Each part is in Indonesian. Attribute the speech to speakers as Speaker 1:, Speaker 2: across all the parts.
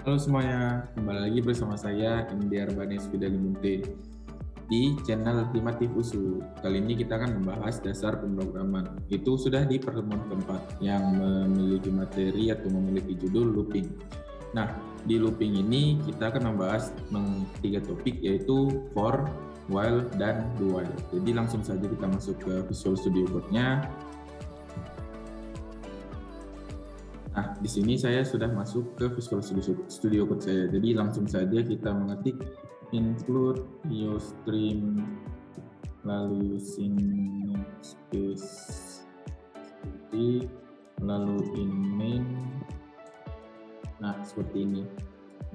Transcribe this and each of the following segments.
Speaker 1: Halo semuanya, kembali lagi bersama saya Indiar Banes Fidalimunte di channel Timatif USU. Kali ini kita akan membahas dasar pemrograman. Itu sudah di pertemuan keempat yang memiliki materi atau memiliki judul looping. Nah, di looping ini kita akan membahas tiga topik yaitu for, while, dan do while. Jadi langsung saja kita masuk ke Visual Studio Code-nya. Nah, di sini saya sudah masuk ke Visual Studio Code saya. Jadi langsung saja kita mengetik include stream lalu using namespace lalu in main. Nah, seperti ini.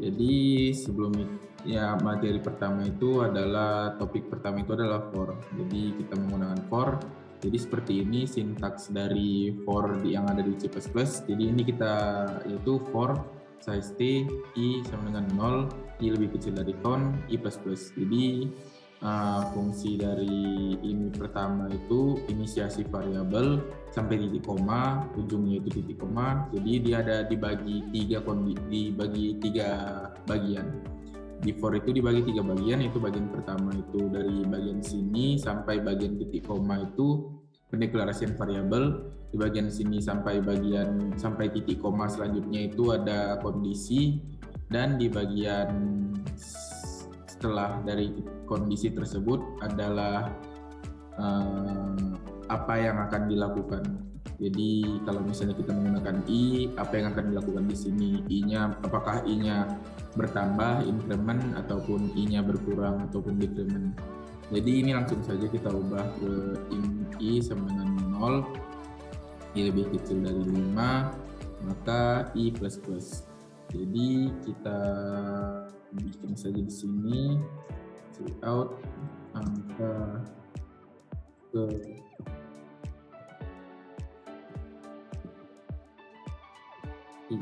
Speaker 1: Jadi sebelum ya materi pertama itu adalah topik pertama itu adalah for. Jadi kita menggunakan for. Jadi seperti ini sintaks dari for yang ada di C++. Jadi ini kita yaitu for size t i sama dengan 0, i lebih kecil dari count, i++. Jadi fungsi dari ini pertama itu inisiasi variabel sampai titik koma, ujungnya itu titik koma. Jadi dia ada dibagi tiga bagian. Di for itu dibagi tiga bagian, itu bagian pertama itu dari bagian sini sampai bagian titik koma itu pendeklarasian variabel, di bagian sini sampai titik koma selanjutnya itu ada kondisi, dan di bagian setelah dari kondisi tersebut adalah apa yang akan dilakukan. Jadi kalau misalnya kita menggunakan i, apa yang akan dilakukan di sini? I-nya, apakah i-nya bertambah, increment, ataupun i-nya berkurang, ataupun decrement. Jadi ini langsung saja kita ubah ke i sama dengan 0, i lebih kecil dari 5, maka i++. Jadi kita bikin saja di sini, out angka ke i.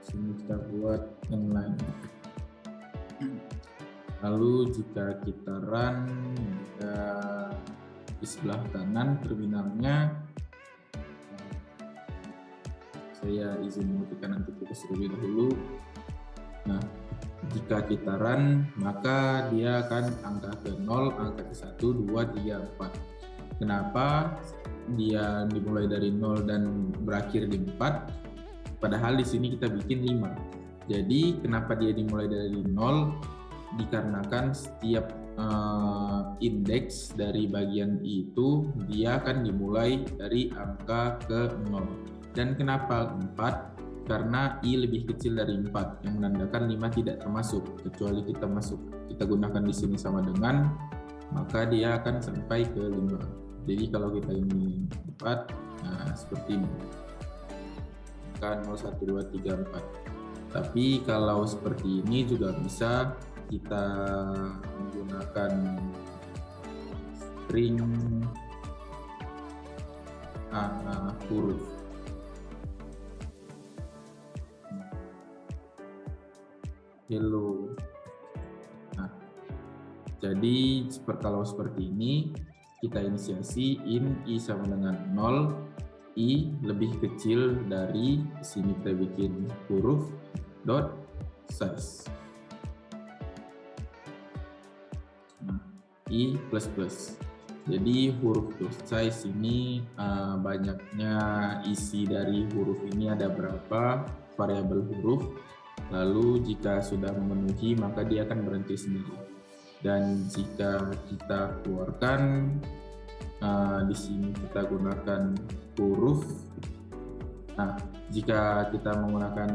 Speaker 1: Sini kita buat inline. Lalu jika kita run, di sebelah kanan terminalnya, saya izin mematikan antivirus terlebih dahulu. Nah, jika kita run, maka dia akan angka ke 0, angka ke 1, 2, 3, 4. Kenapa dia dimulai dari 0 dan berakhir di 4? Padahal di sini kita bikin 5. Jadi kenapa dia dimulai dari 0? Dikarenakan setiap indeks dari bagian i itu dia akan dimulai dari angka ke 0. Dan kenapa 4? Karena i lebih kecil dari 4 yang menandakan 5 tidak termasuk, kecuali kita gunakan di sini sama dengan, maka dia akan sampai ke 5. Jadi kalau kita ini 4, nah seperti ini. Maka 0, 1, 2, 3, 4. Tapi kalau seperti ini juga bisa kita menggunakan string huruf. Hello. Nah, jadi kalau seperti ini kita inisiasi in i sama dengan 0, i lebih kecil dari sini kita bikin huruf dot size. Nah, i++. Jadi huruf dot size ini banyaknya isi dari huruf ini ada berapa variabel huruf. Lalu jika sudah memenuhi maka dia akan berhenti sendiri. Dan jika kita keluarkan, di sini kita gunakan huruf. Nah, jika kita menggunakan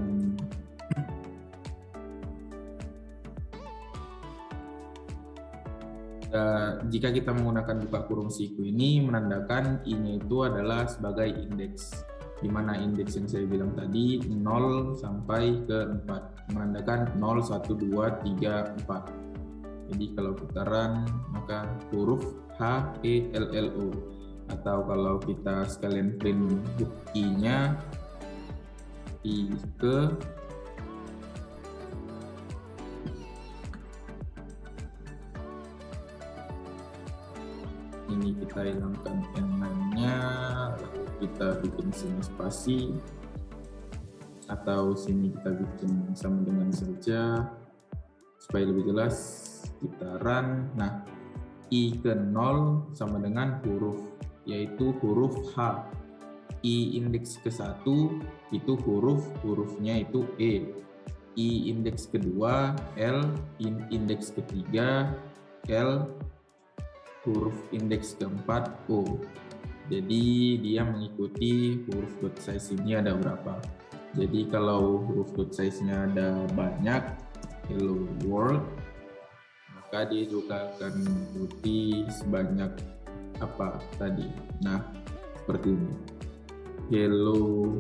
Speaker 1: jika kita menggunakan buka kurung siku ini menandakan i-nya itu adalah sebagai indeks, di mana indeks yang saya bilang tadi 0 sampai ke 4 menandakan 0, 1, 2, 3, 4. Jadi kalau kita run maka huruf H, E, L, L, O, atau kalau kita sekalian print i-nya i ke ini kita hilangkan n-nya, lalu kita bikin sini spasi. atau sini kita bikin sama dengan saja supaya lebih jelas. Kita run. Nah, I ke 0 sama dengan huruf, yaitu huruf H. I indeks ke 1 itu hurufnya itu E. I indeks kedua L, indeks ketiga L, huruf indeks keempat O. Jadi dia mengikuti huruf dot size ini ada berapa. Jadi kalau huruf dot size-nya ada banyak, hello world, maka dia juga akan mengikuti sebanyak apa tadi. Nah, seperti ini. Hello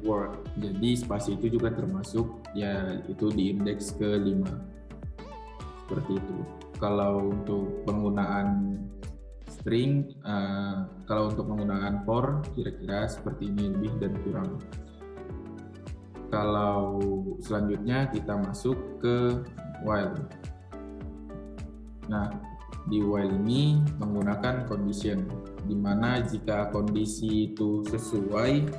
Speaker 1: world. Jadi spasi itu juga termasuk, ya itu di indeks ke-5. Seperti itu. Kalau untuk penggunaan string, kalau untuk penggunaan for, kira-kira seperti ini lebih dan kurang. Kalau selanjutnya kita masuk ke while. Nah, di while ini menggunakan condition, di mana jika kondisi itu sesuai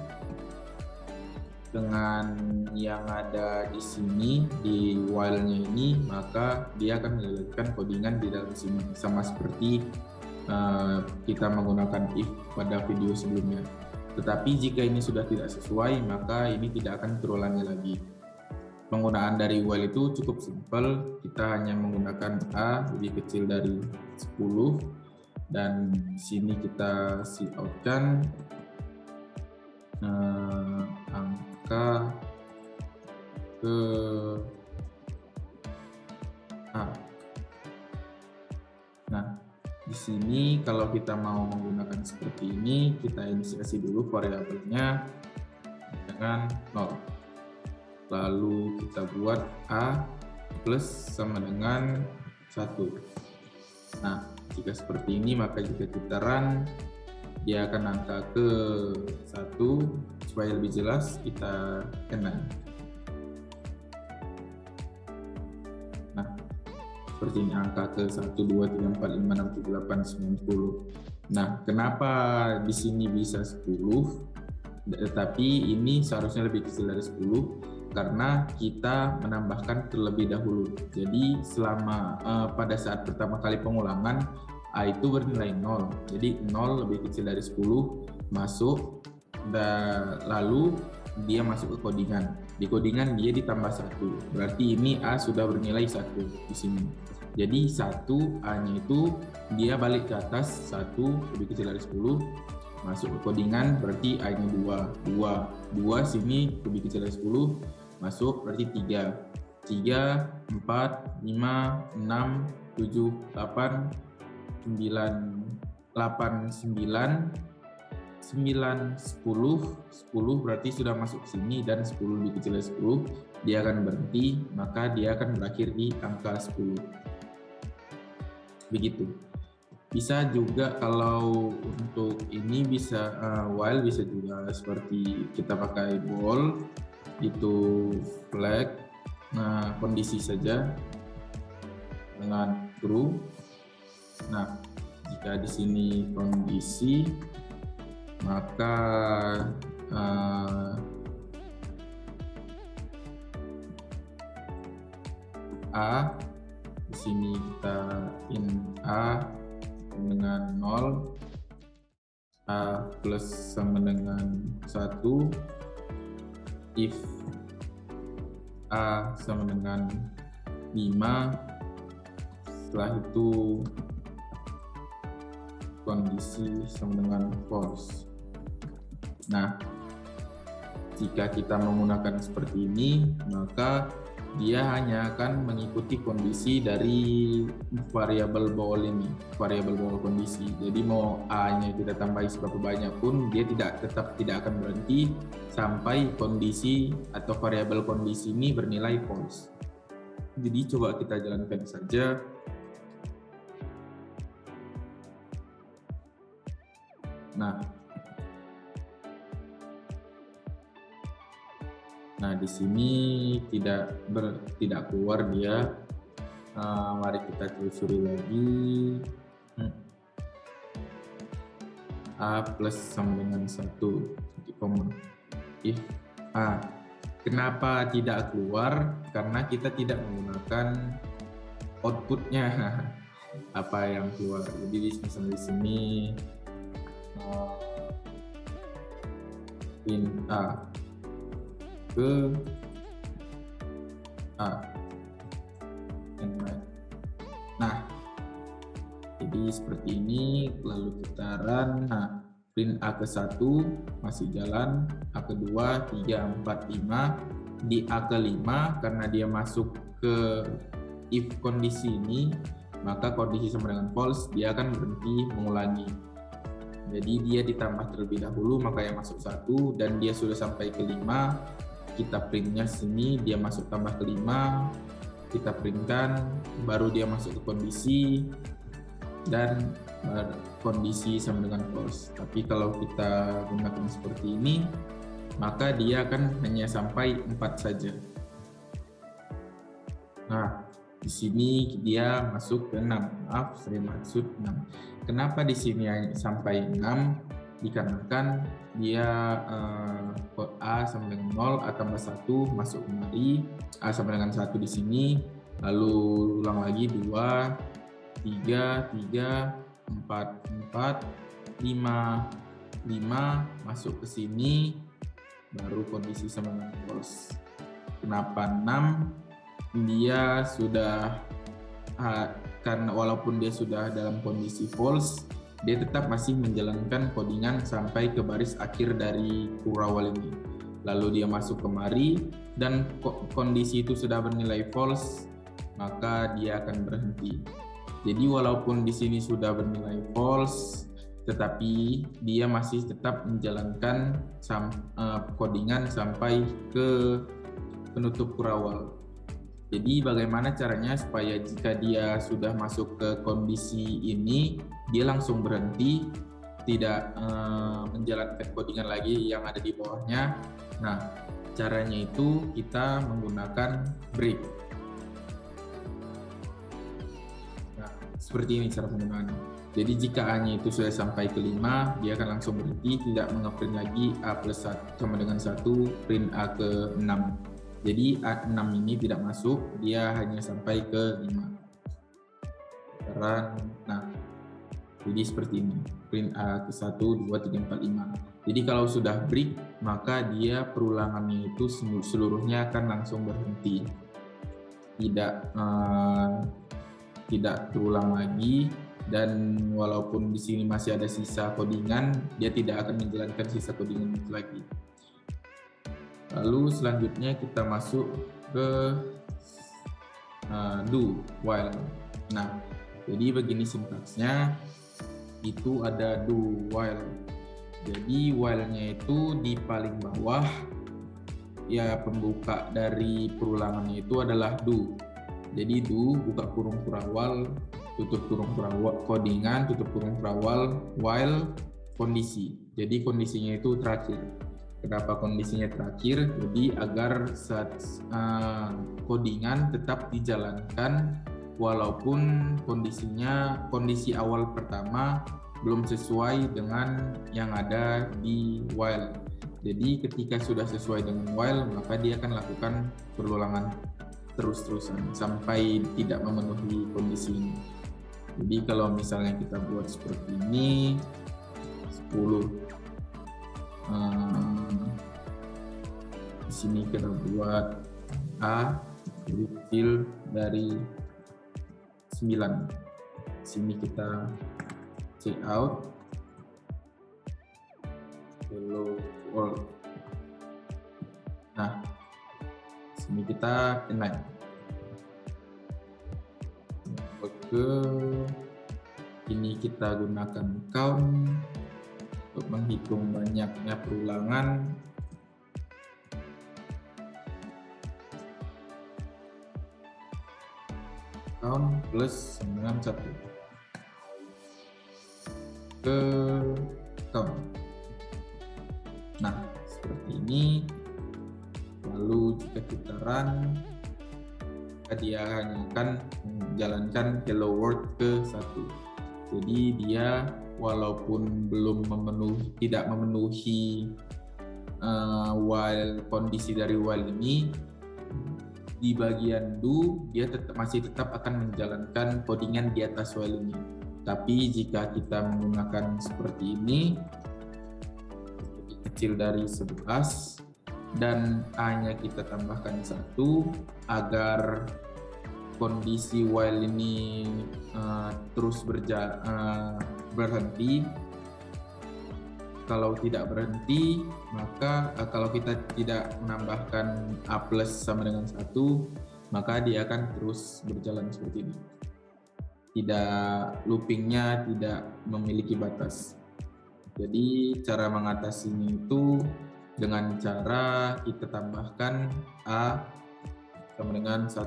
Speaker 1: dengan yang ada di sini di while-nya ini, maka dia akan menjalankan codingan di dalam sini, sama seperti kita menggunakan if pada video sebelumnya. Tetapi jika ini sudah tidak sesuai, maka ini tidak akan terulangi lagi. Penggunaan dari while itu cukup simpel, kita hanya menggunakan A lebih kecil dari 10, dan sini kita cout-kan angka ke A. Nah, di sini kalau kita mau menggunakan seperti ini, kita inisiasi dulu variabelnya dengan 0. Lalu kita buat A plus sama dengan 1. Nah, jika seperti ini, maka jika kita run, dia akan angka ke 1. Supaya lebih jelas, kita kenan. Nah, seperti ini angka ke 1, 2, 3, 4, 5, 6, 7, 8, 9, 10. Nah, kenapa di sini bisa 10, tetapi ini seharusnya lebih kecil dari 10? Karena kita menambahkan terlebih dahulu. Jadi selama pada saat pertama kali pengulangan, A itu bernilai 0. Jadi 0 lebih kecil dari 10 masuk, dan lalu dia masuk ke codingan. Di codingan dia ditambah 1. Berarti ini A sudah bernilai 1 di sini. Jadi 1 A-nya itu dia balik ke atas, 1 lebih kecil dari 10 masuk ke codingan, berarti A-nya 2 sini lebih kecil dari 10 masuk, berarti 3, 4, 5, 6, 7, 8, 9, 10 berarti sudah masuk sini, dan 10 lebih kecil dari 10 dia akan berhenti, maka dia akan berakhir di angka 10. Begitu. Bisa juga kalau untuk ini bisa while bisa juga seperti kita pakai bool, itu flag, nah kondisi saja dengan true. Nah, jika di sini kondisi, maka A di sini kita in A dengan 0, A plus sama dengan 1, if A sama dengan 5, setelah itu kondisi sama dengan false. Nah, jika kita menggunakan seperti ini, maka dia hanya akan mengikuti kondisi dari variabel bool ini, variabel bool kondisi. Jadi mau A-nya kita tambahi seberapa banyak pun, dia tetap tidak akan berhenti sampai kondisi atau variabel kondisi ini bernilai false. Jadi coba kita jalankan saja. Nah, di sini tidak keluar dia. Mari kita telusuri lagi. A plus sama dengan 1, if A Kenapa tidak keluar? Karena kita tidak menggunakan outputnya. Apa yang keluar? Jadi misalnya di sini pin A ke A. Nah, jadi seperti ini, lalu kita run. Nah, print A ke-1 masih jalan, A ke-2, 3, 4, 5. Di A ke-5, karena dia masuk ke if kondisi ini, maka kondisi sama dengan false, dia akan berhenti mengulangi. Jadi dia ditambah terlebih dahulu, maka yang masuk 1, dan dia sudah sampai ke 5, kita printnya sini, dia masuk tambah ke 5, kita printkan, baru dia masuk ke kondisi, dan kondisi sama dengan false. Tapi kalau kita gunakan seperti ini, maka dia akan hanya sampai 4 saja. Nah, di sini dia masuk ke 6. Maaf, saya maksud 6. Kenapa di sini sampai 6? Dikarenakan dia A sama dengan 0, A tambah 1 masuk kemari, A sama dengan 1 di sini, lalu ulang lagi 2, 3, 3, 4, 4, 5, 5, masuk ke sini, baru kondisi sama dengan false. Kenapa 6? Dia sudah, karena walaupun dia sudah dalam kondisi false, dia tetap masih menjalankan codingan sampai ke baris akhir dari kurawal ini. Lalu dia masuk kemari, dan kondisi itu sudah bernilai false, maka dia akan berhenti. Jadi walaupun di sini sudah bernilai false, tetapi dia masih tetap menjalankan codingan sampai ke penutup kurawal. Jadi bagaimana caranya supaya jika dia sudah masuk ke kondisi ini, dia langsung berhenti, tidak menjalankan codingan lagi yang ada di bawahnya. Nah, caranya itu kita menggunakan break. Seperti ini cara penggunaannya. Jadi jika A-nya itu sudah sampai ke 5, dia akan langsung berhenti, tidak mengeprint lagi A plus 1 sama dengan 1, print A ke 6. Jadi A6 ini tidak masuk, dia hanya sampai ke 5. Nah, jadi seperti ini, print A ke 1, 2, 3, 4, 5. Jadi kalau sudah break, maka dia perulangannya itu seluruhnya akan langsung berhenti. Tidak terulang lagi, dan walaupun di sini masih ada sisa codingan, dia tidak akan menjalankan sisa codingan itu lagi. Lalu selanjutnya kita masuk ke do while. Nah, jadi begini sintaksnya, itu ada do while. Jadi while-nya itu di paling bawah, ya pembuka dari perulangannya itu adalah do. Jadi do, buka kurung kurawal, tutup kurung kurawal, codingan, tutup kurung kurawal, while, kondisi. Jadi kondisinya itu terakhir. Kenapa kondisinya terakhir? Jadi agar codingan tetap dijalankan walaupun kondisi awal pertama belum sesuai dengan yang ada di while. Jadi ketika sudah sesuai dengan while, maka dia akan lakukan perulangan terus-terusan sampai tidak memenuhi kondisi ini. Jadi kalau misalnya kita buat seperti ini, 10, di sini kita buat A kecil dari 9. Di sini kita check out, hello world. Nah, ini kita inline. Oke, ini kita gunakan count untuk menghitung banyaknya perulangan. Count plus dengan 1 ke count. Nah, seperti ini. Lalu jika kita run, dia hanya akan menjalankan hello world ke 1. Jadi dia walaupun tidak memenuhi while kondisi dari while ini di bagian do dia masih tetap akan menjalankan codingan di atas while ini. Tapi jika kita menggunakan seperti ini, lebih kecil dari 11 dan A-nya kita tambahkan 1 agar kondisi while ini terus berhenti. Kalau tidak berhenti, maka kalau kita tidak menambahkan A plus sama dengan 1, maka dia akan terus berjalan seperti ini. Loopingnya tidak memiliki batas. Jadi cara mengatasinya itu dengan cara kita tambahkan A sama dengan 1.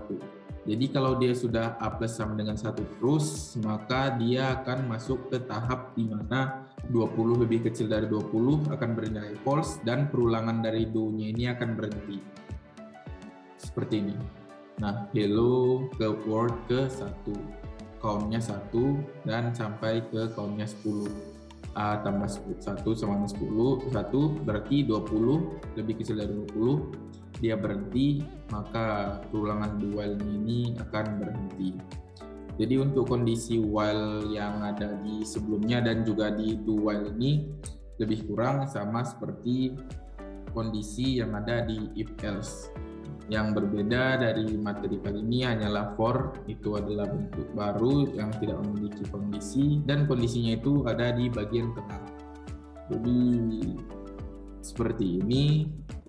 Speaker 1: Jadi kalau dia sudah A plus sama dengan 1 terus, maka dia akan masuk ke tahap di mana 20 lebih kecil dari 20 akan bernilai false dan perulangan dari do-nya ini akan berhenti. Seperti ini. Nah, hello ke word ke 1. Count-nya 1 dan sampai ke count-nya 10. A tambah 1 sama dengan 10, 1 berarti 20 lebih kecil dari 20. Dia berhenti, maka perulangan do while ini akan berhenti. Jadi untuk kondisi while yang ada di sebelumnya dan juga di do while ini lebih kurang sama seperti kondisi yang ada di if else. Yang berbeda dari materi kali ini hanyalah for, itu adalah bentuk baru yang tidak memiliki kondisi dan kondisinya itu ada di bagian tengah. Jadi seperti ini.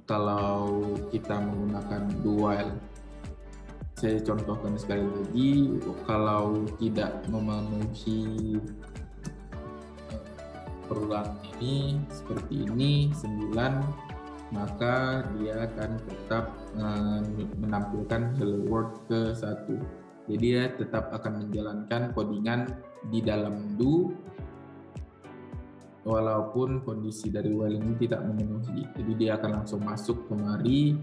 Speaker 1: Kalau kita menggunakan do while, saya contohkan sekali lagi, kalau tidak memenuhi perulangan ini seperti ini 9, maka dia akan tetap menampilkan hello world ke 1. Jadi dia tetap akan menjalankan codingan di dalam do walaupun kondisi dari while ini tidak memenuhi. Jadi dia akan langsung masuk kemari,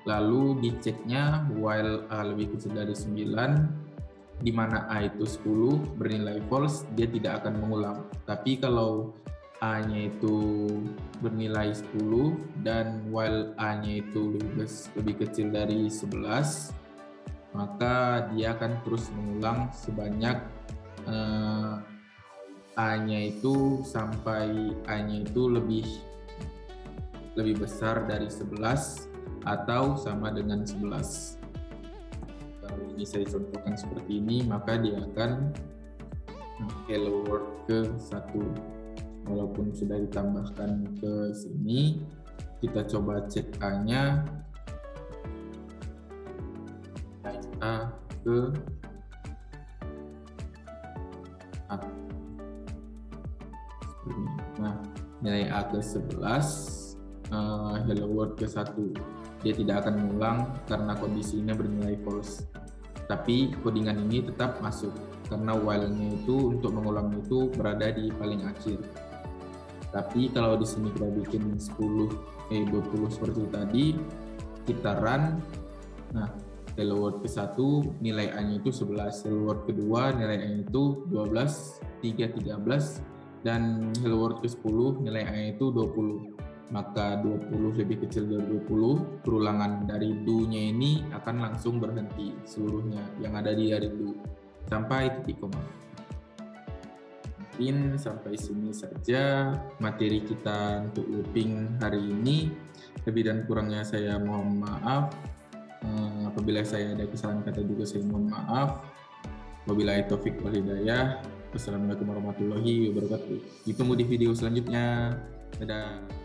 Speaker 1: lalu diceknya while A lebih kecil dari 9, di mana A itu 10 bernilai false, dia tidak akan mengulang. Tapi kalau A-nya itu bernilai 10 dan while A-nya itu lebih kecil dari 11, maka dia akan terus mengulang sebanyak A-nya itu sampai A-nya itu lebih besar dari 11 atau sama dengan 11. Kalau ini saya contohkan seperti ini, maka dia akan hello world ke 1. Walaupun sudah ditambahkan ke sini, kita coba cek A-nya. A ke A. Nah, nilai A ke 11, hello world ke 1. Dia tidak akan mengulang karena kondisinya bernilai false. Tapi codingan ini tetap masuk karena while-nya itu untuk mengulang itu berada di paling akhir. Tapi kalau di sini kita bikin 20 seperti tadi, kita run. Nah, hello world ke 1 nilai A-nya itu 11, hello world kedua nilai A-nya itu 12, 13, dan hello world ke 10 nilai A-nya itu 20. Maka 20 lebih kecil dari 20, perulangan dari do-nya ini akan langsung berhenti seluruhnya yang ada di dari do sampai titik koma. Mungkin sampai sini saja materi kita untuk looping hari ini. Lebih dan kurangnya saya mohon maaf. Apabila saya ada kesalahan kata juga saya mohon maaf. Wabillahi taufik wal hidayah. Wassalamualaikum warahmatullahi wabarakatuh. Ditunggu di video selanjutnya. Dadah.